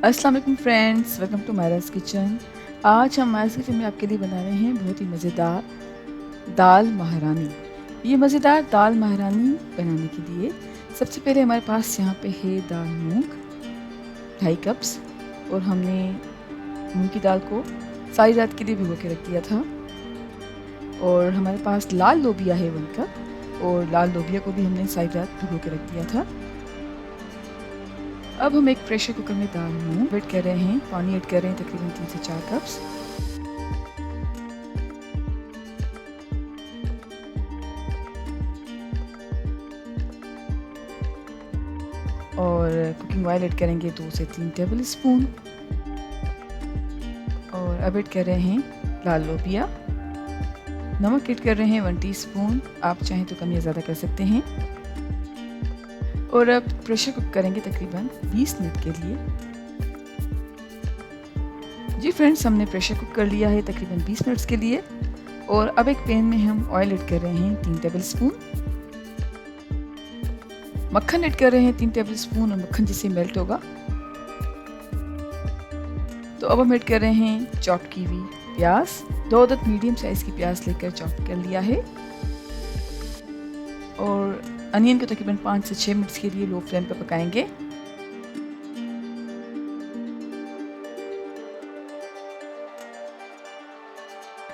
अस्सलाम वालेकुम friends, welcome to Myra's kitchen. आज हम मायरास किचन में आपके लिए बना रहे हैं बहुत ही मज़ेदार दाल महारानी। ये मज़ेदार दाल महारानी बनाने के लिए सबसे पहले हमारे पास यहाँ पे है दाल मूंग 2.5 कप्स, और हमने मूंग की दाल को सारी रात के लिए भिगो के रख दिया था। और हमारे पास लाल लोबिया है 1 कप, और लाल लोबिया को भी हमने सारी रात भिगो के रख दिया था। अब हम एक प्रेशर कुकर में दाल मूंग ऐड कर रहे हैं, पानी ऐड कर रहे हैं तकरीबन 3 से 4 कप्स। और कुकिंग ऑयल ऐड करेंगे 2 से 3 टेबल स्पून। और अब ऐड कर रहे हैं लाल लोबिया। नमक ऐड कर रहे हैं 1 टीस्पून, आप चाहें तो कम या ज़्यादा कर सकते हैं। और अब प्रेशर कुक करेंगे तकरीबन 20 मिनट के लिए। जी फ्रेंड्स, हमने प्रेशर कुक कर लिया है तकरीबन 20 मिनट्स के लिए। और अब एक पैन में हम ऑयल ऐड कर रहे हैं 3 टेबल स्पून। मक्खन ऐड कर रहे हैं 3 टेबल स्पून, और मक्खन जिससे मेल्ट होगा। तो अब हम ऐड कर रहे हैं चॉप की हुई प्याज। 2 अदद मीडियम साइज़ की प्याज लेकर चॉप कर लिया है। और अनियन को तकरीबन 5 से 6 मिनट्स के लिए लो फ्लेम पर पकाएंगे।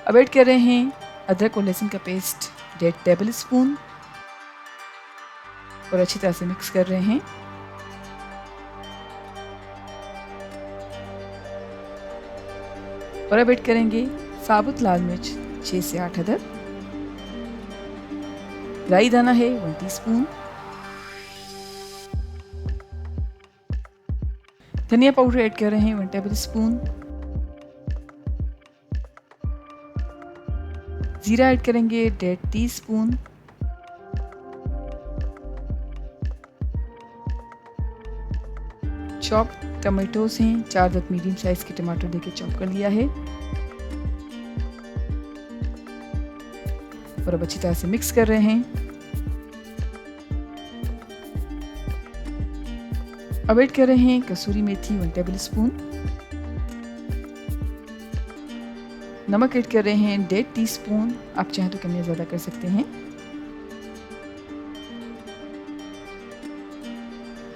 अब ऐड कर रहे हैं अदरक और लहसुन का पेस्ट 1.5 टेबल स्पून, और अच्छी तरह से मिक्स कर रहे हैं। और अब ऐड करेंगे साबुत लाल मिर्च 6 से 8 अदद। राई दाना है 1 टीस्पून। धनिया पाउडर ऐड कर रहे हैं 1 टेबल स्पून। जीरा ऐड करेंगे 1.5 टीस्पून। चॉप टमाटोज हैं, 4 अदद मीडियम साइज के टमाटर देके चॉप कर लिया है। और अब अच्छी तरह से मिक्स कर रहे हैं। अब ऐड कर रहे हैं कसूरी मेथी 1 टेबल स्पून। नमक ऐड कर रहे हैं 1.5 टीस्पून, आप चाहें तो कम या ज़्यादा कर सकते हैं।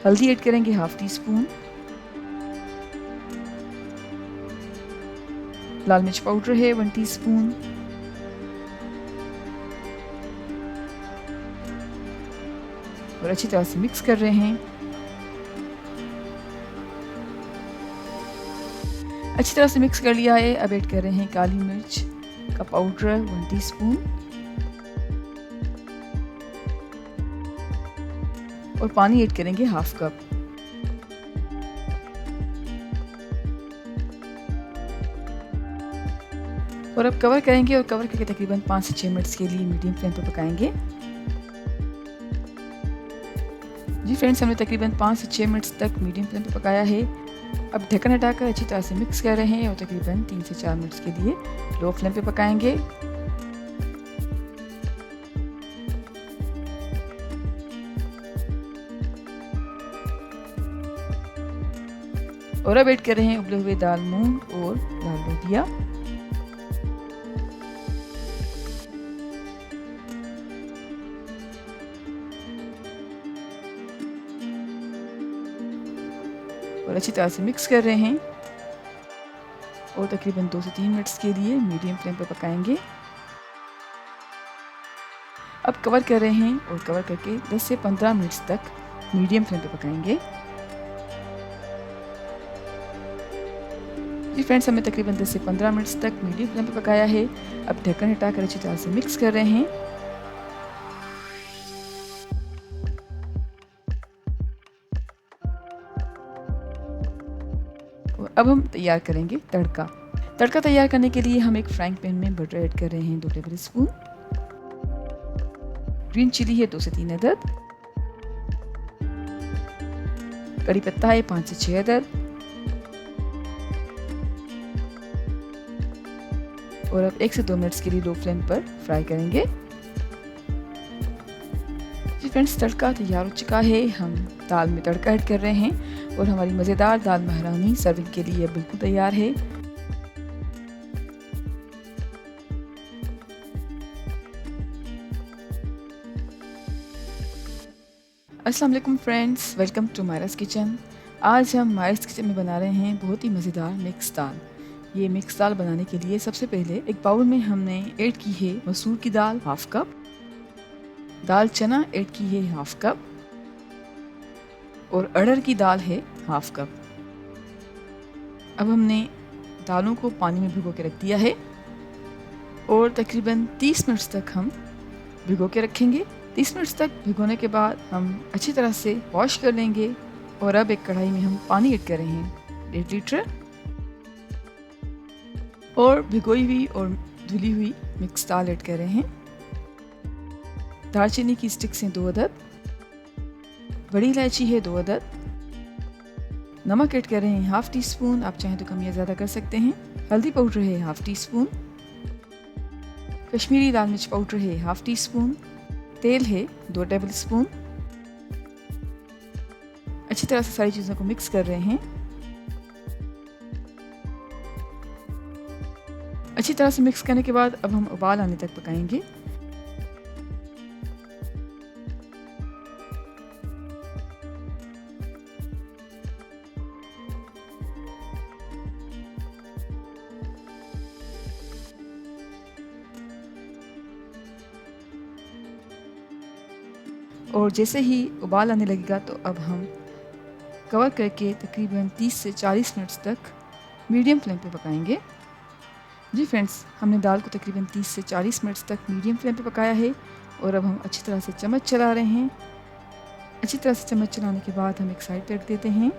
हल्दी ऐड करेंगे 1/2 टीस्पून। लाल मिर्च पाउडर है 1 टीस्पून। और अच्छी तरह से मिक्स कर रहे हैं। अच्छी तरह से मिक्स कर लिया है। अब ऐड कर रहे हैं काली मिर्च का पाउडर 1 टीस्पून, और पानी ऐड करेंगे 1/2 कप। और अब कवर करेंगे, और कवर करके तकरीबन 5 से 6 मिनट्स के लिए मीडियम फ्लेम पर पकाएंगे। जी फ्रेंड्स, हमने तकरीबन 5 से 6 मिनट्स तक मीडियम फ्लेम पर पकाया है। अब ढक्कन हटाकर अच्छी तरह से मिक्स कर रहे हैं, और तकरीबन 3 से 4 मिनट्स के लिए लो फ्लेम पे पकाएंगे। और अब ऐड कर रहे हैं उबले हुए दाल मूंग और लाल लोबिया। और अच्छी तरह से मिक्स कर रहे हैं, और तकरीबन 2 से 3 मिनट्स के लिए मीडियम फ्लेम पर पकाएंगे। अब कवर कर रहे हैं, और कवर करके 10 से 15 मिनट्स तक मीडियम फ्लेम पर पकाएंगे। जी फ्रेंड्स, हमने तकरीबन 10 से 15 मिनट्स तक मीडियम फ्लेम पर पकाया है। अब ढक्कन हटाकर अच्छी तरह से मिक्स कर रहे हैं। अब हम तैयार करेंगे तड़का। तड़का तैयार करने के लिए हम एक फ्राइंग पैन में बटर ऐड कर रहे हैं 2 टेबल स्पून। ग्रीन चिली है 2 से 3 अदद। कड़ी पत्ता है 5 से 6 अदद। और अब 1 से 2 मिनट्स के लिए लो फ्लेम पर फ्राई करेंगे। जी फ्रेंड्स, तड़का तैयार हो चुका है। हम दाल में तड़का ऐड कर रहे हैं, और हमारी मज़ेदार दाल महारानी सर्विंग के लिए बिल्कुल तैयार है। अस्सलाम वालेकुम friends, welcome to Myra's kitchen. आज हम मायरास किचन में बना रहे हैं बहुत ही मज़ेदार मिक्स दाल। ये मिक्स दाल बनाने के लिए सबसे पहले एक बाउल में हमने ऐड की है मसूर की दाल हाफ कप, दाल चना ऐड की है हाफ कप और अरहर की दाल है हाफ कप। अब हमने दालों को पानी में भिगो के रख दिया है और तकरीबन 30 मिनट तक हम भिगो के रखेंगे। 30 मिनट तक भिगोने के बाद हम अच्छी तरह से वॉश कर लेंगे और अब एक कढ़ाई में हम पानी ऐड कर रहे हैं 1.5 लीटर और भिगोई हुई और धुली हुई मिक्स दाल ऐड कर रहे हैं। दालचीनी की स्टिक्स हैं 2 अदद, बड़ी इलायची है 2 अदद, नमक ऐड कर रहे हैं हाफ टी स्पून, आप चाहें तो कम या ज़्यादा कर सकते हैं। हल्दी पाउडर है हाफ टी स्पून, कश्मीरी लाल मिर्च पाउडर है हाफ टी स्पून, तेल है 2 टेबल स्पून। अच्छी तरह से सारी चीज़ों को मिक्स कर रहे हैं। अच्छी तरह से मिक्स करने के बाद अब हम उबाल आने तक पकाएंगे। और जैसे ही उबाल आने लगेगा तो अब हम कवर करके तकरीबन 30 से 40 मिनट तक मीडियम फ्लेम पे पकाएंगे। जी फ्रेंड्स, हमने दाल को तकरीबन 30 से 40 मिनट तक मीडियम फ्लेम पे पकाया है और अब हम अच्छी तरह से चम्मच चला रहे हैं। अच्छी तरह से चम्मच चलाने के बाद हम एक साइड पे रख देते हैं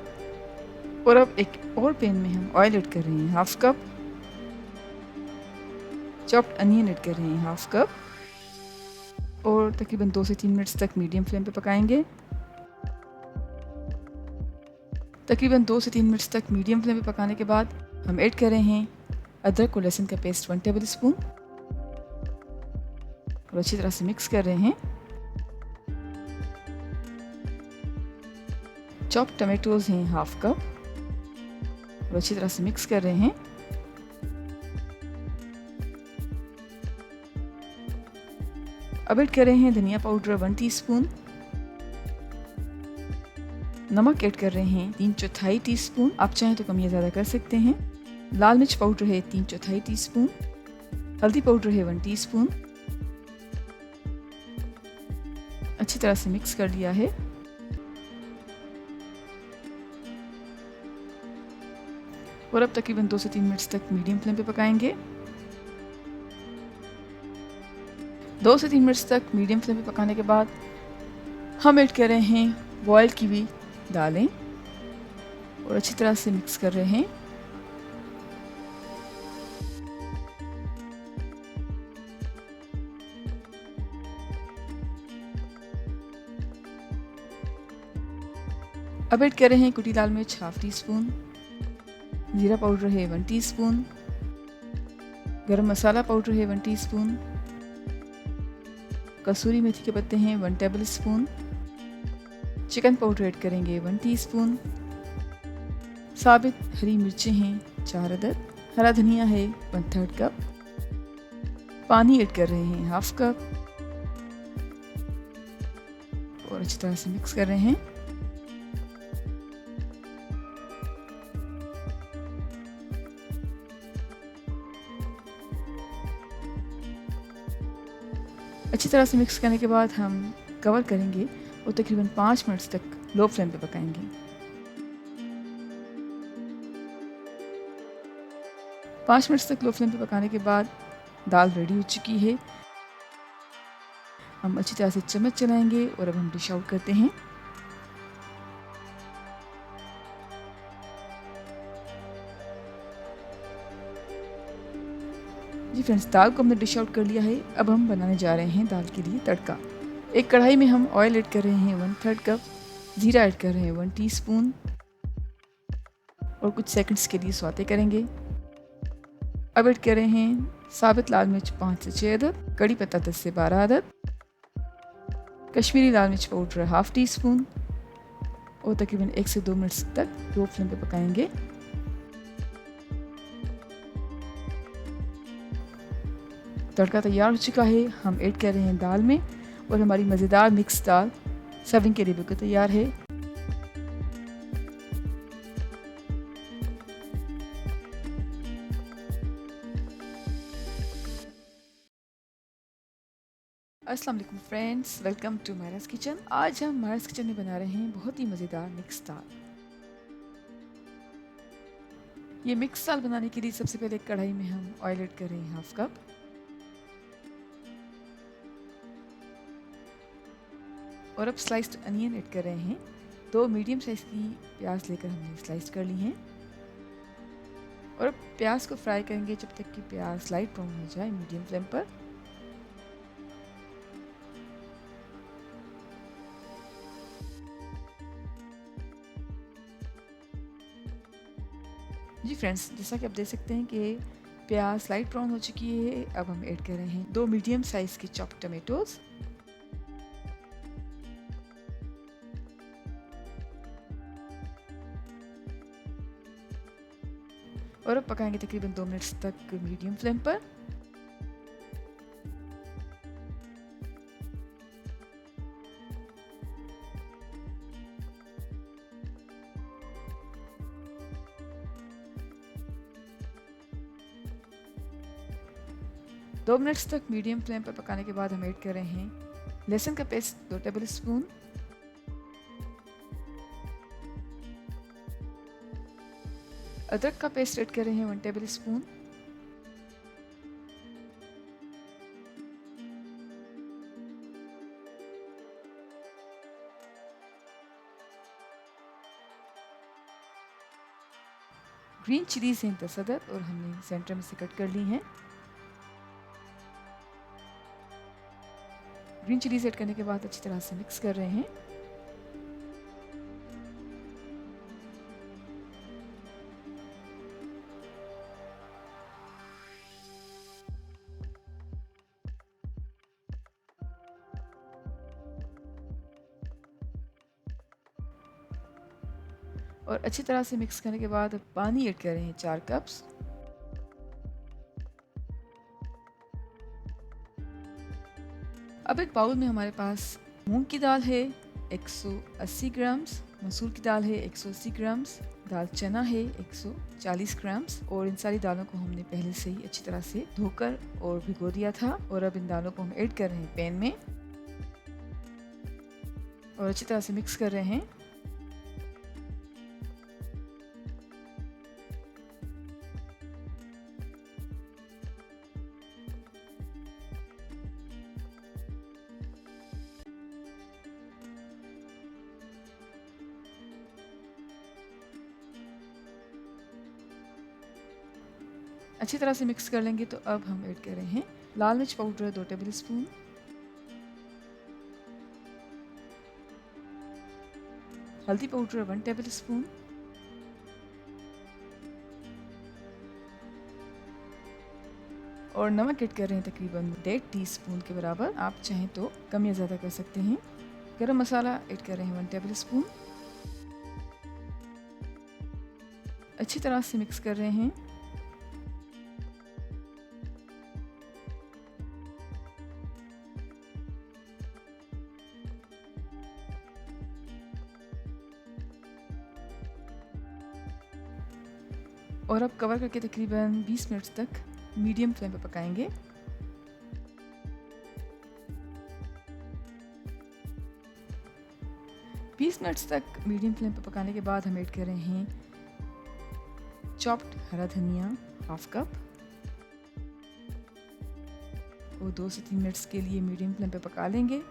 और अब एक और पैन में हम ऑयल ऐड कर रहे हैं half cup, chopped onion add कर रहे हैं हाफ कप और तकरीबन 2 से 3 मिनट तक मीडियम फ्लेम पे पकाएंगे। तकरीबन 2 से 3 मिनट तक मीडियम फ्लेम पे पकाने के बाद हम ऐड कर रहे हैं अदरक और लहसुन का पेस्ट 1 टेबल स्पून और अच्छी तरह से मिक्स कर रहे हैं। चॉप्ड टमाटोज हैं हाफ कप और अच्छी तरह से मिक्स कर रहे हैं। अब ऐड कर रहे हैं धनिया पाउडर 1 टीस्पून, नमक ऐड कर रहे हैं 3/4 टीस्पून, आप चाहें तो कम या ज़्यादा कर सकते हैं। लाल मिर्च पाउडर है 3/4 टीस्पून, हल्दी पाउडर है 1 टीस्पून। अच्छी तरह से मिक्स कर लिया है। और अब तकरीबन 2 से 3 मिनट तक मीडियम फ्लेम पे पकाएंगे। 2 से 3 मिनट तक मीडियम फ्लेम पे पकाने के बाद हम ऐड कर रहे हैं बॉयल की हुई दालें और अच्छी तरह से मिक्स कर रहे हैं। अब ऐड कर रहे हैं कुटी लाल मिर्च हाफ टी स्पून, जीरा पाउडर है 1 टीस्पून, गरम मसाला पाउडर है 1 टीस्पून, कसूरी मेथी के पत्ते हैं 1 table spoon, chicken powder add करेंगे 1 टीस्पून, साबित हरी मिर्चें हैं 4 अदद, हरा धनिया है 1/3 कप, पानी ऐड कर रहे हैं हाफ कप और अच्छी तरह से मिक्स कर रहे हैं। अच्छी तरह से मिक्स करने के बाद हम कवर करेंगे और तकरीबन 5 मिनट तक लो फ्लेम पे पकाएंगे। 5 मिनट तक लो फ्लेम पे पकाने के बाद दाल रेडी हो चुकी है। हम अच्छी तरह से चम्मच चलाएंगे और अब हम डिश आउट करते हैं। जी फ्रेंड्स, दाल को हमने डिश आउट कर लिया है। अब हम बनाने जा रहे हैं दाल के लिए तड़का। एक कढ़ाई में हम ऑयल ऐड कर रहे हैं 1/3 कप, जीरा ऐड कर रहे हैं 1 टीस्पून और कुछ सेकंड्स के लिए सौते करेंगे। अब ऐड कर रहे हैं साबित लाल मिर्च 5 से 6 अदद, कड़ी पत्ता 10 से 12 अदद, कश्मीरी लाल मिर्च पाउडर हाफ टी स्पून, और तकरीबन 1 से 2 मिनट तक लो फ्लेम पे पकाएंगे। तड़का तैयार हो चुका है, हम ऐड कर रहे हैं दाल में और हमारी मज़ेदार मिक्स दाल सर्विंग के लिए बिल्कुल तैयार है। अस्सलाम वालेकुम friends, welcome to Myra's kitchen. आज हम मायरास किचन में बना रहे हैं बहुत ही मज़ेदार मिक्स दाल। ये मिक्स दाल बनाने के लिए सबसे पहले कढ़ाई में हम ऑयल ऐड कर रहे हैं 1/2 कप। और अब स्लाइस्ड अनियन ऐड कर रहे हैं। 2 मीडियम साइज़ की प्याज लेकर हमने स्लाइस कर ली हैं। और अब प्याज को फ्राई करेंगे जब तक कि प्याज लाइट ब्राउन हो जाए, मीडियम फ्लेम पर। जी फ्रेंड्स, जैसा कि आप देख सकते हैं कि प्याज लाइट ब्राउन हो चुकी है। अब हम ऐड कर रहे हैं 2 मीडियम साइज़ के चॉप्ड टमेटोज़। और अब पकाएंगे तकरीबन 2 मिनट्स तक मीडियम फ्लेम पर। दो मिनट्स तक मीडियम फ्लेम पर पकाने के बाद हम ऐड कर रहे हैं लहसुन का पेस्ट 2 टेबल स्पून, अदरक का पेस्ट ऐड कर रहे हैं 1 टेबल स्पून, ग्रीन चिलीज हैं 10 अदद और हमने सेंटर में से कट कर ली हैं। ग्रीन चिलीज ऐड करने के बाद अच्छी तरह से मिक्स कर रहे हैं। और अच्छी तरह से मिक्स करने के बाद पानी ऐड कर रहे हैं 4 कप्स। अब एक बाउल में हमारे पास मूंग की दाल है 180 ग्राम्स, मसूर की दाल है 180 ग्राम्स, दाल चना है 140 ग्राम्स। और इन सारी दालों को हमने पहले से ही अच्छी तरह से धोकर और भिगो दिया था। और अब इन दालों को हम ऐड कर रहे हैं पैन में और अच्छी तरह से मिक्स कर रहे हैं। अच्छी तरह से मिक्स कर लेंगे तो अब हम ऐड कर रहे हैं लाल मिर्च पाउडर 2 टेबल स्पून, हल्दी पाउडर 1 टेबल स्पून, और नमक ऐड कर रहे हैं तकरीबन 1.5 टीस्पून के बराबर। आप चाहें तो कम या ज़्यादा कर सकते हैं। गरम मसाला ऐड कर रहे हैं 1 टेबल स्पून। अच्छी तरह से मिक्स कर रहे हैं। और अब कवर करके तकरीबन 20 मिनट तक मीडियम फ्लेम पर पकाएंगे। बीस मिनट्स तक मीडियम फ्लेम पर पकाने के बाद हम ऐड कर रहे हैं चॉप्ड हरा धनिया 1/2 कप और 2 से 3 मिनट्स के लिए मीडियम फ्लेम पर पका लेंगे।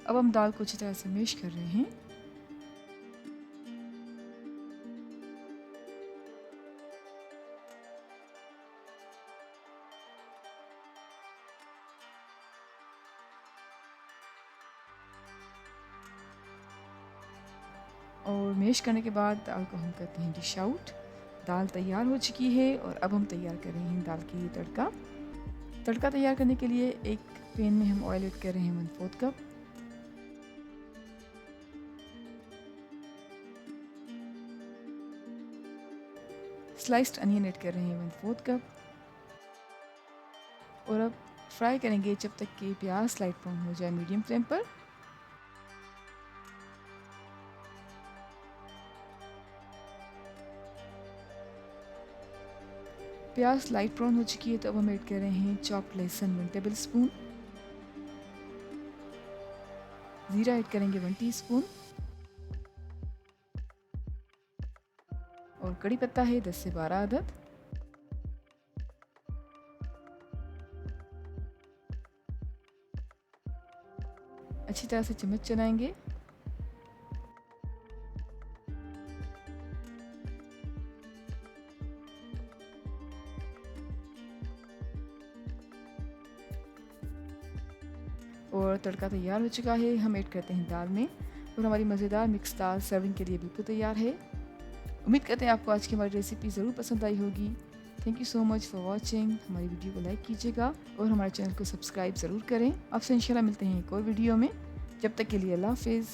अब हम दाल को अच्छी तरह से मैश कर रहे हैं। और मैश करने के बाद दाल को हम करते हैं डिश आउट। दाल तैयार हो चुकी है और अब हम तैयार कर रहे हैं दाल के लिए तड़का। तड़का तैयार करने के लिए एक पैन में हम ऑयल ऐड कर रहे हैं 1/4 कप। स्लाइस्ड अनियन ऐड कर रहे हैं 1/4 कप। और अब फ्राई करेंगे जब तक कि प्याज स्लाइट ब्राउन हो जाए मीडियम फ्लेम पर। प्याज लाइट ब्राउन हो चुकी है तो अब हम ऐड कर रहे हैं चॉप्ड लहसुन 1 टेबल स्पून। ज़ीरा ऐड करेंगे 1 टीस्पून। और कड़ी पत्ता है 10 से 12 अदद। अच्छी तरह से चम्मच चलाएंगे। और तड़का तैयार हो चुका है, हम ऐड करते हैं दाल में। और हमारी मज़ेदार मिक्स दाल सर्विंग के लिए बिल्कुल तैयार है। उम्मीद करते हैं आपको आज की हमारी रेसिपी ज़रूर पसंद आई होगी। Thank you so much for watching. हमारी वीडियो को लाइक कीजिएगा और हमारे चैनल को सब्सक्राइब ज़रूर करें। आपसे इंशाल्लाह मिलते हैं एक और वीडियो में। जब तक के लिए अल्लाह हाफिज़।